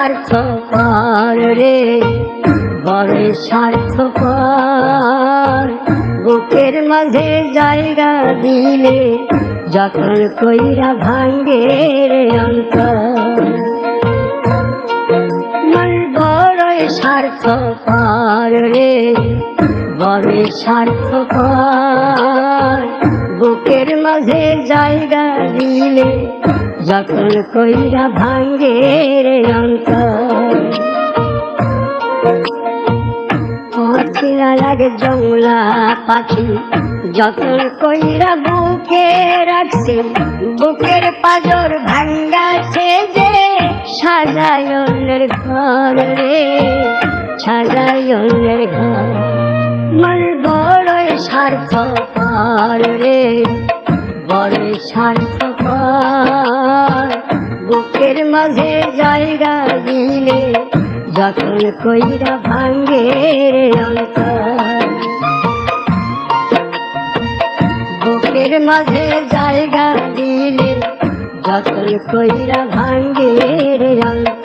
স্বার্থপর রে, বড় স্বার্থপর। বুকের মাঝে জায়গা দিলে যখন কইরা ভাঙ্গে রে অন্তর। মন বড় স্বার্থপর রে, বড় স্বার্থপর। বুকের মাঝে জায়গা দিলে যখন কইরা ভাঙ্গে রে অন্তর। লাগে জংলা পাখি যখন কইরা বুকে রাখছে, বুকের পাজর ভাঙ্গাছে যে সাজায় অন্যের ঘর রে, সাজায় অন্যের ঘর। মন বড় স্বার্থপর রে, বড় স্বার্থপর। বুকের মাঝে জায়গা দিলে যখন কইরা ভাঙ্গে রে অন্তর। বুকের মাঝে জায়গা দিলে যখন কইরা ভাঙ্গে রে অন্তর।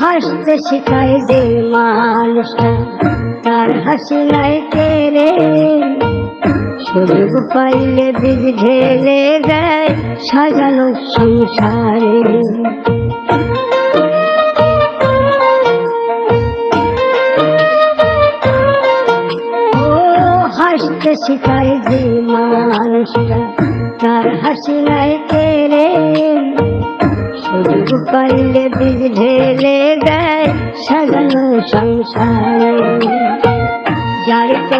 হাসতে শিখায় যে মানুষটা তার হাসি নাই কেড়ে, সুযোগ পাইলে বীজ ঢেলে দেয় সাজানো সংসারে। ও হাসতে শিখায় যে মানুষটা তার হাসি নাই কেড়ে, সুযোগ পাইলে বীজ ঢেলে দেয় সাজানো সংসারে। যার তুমি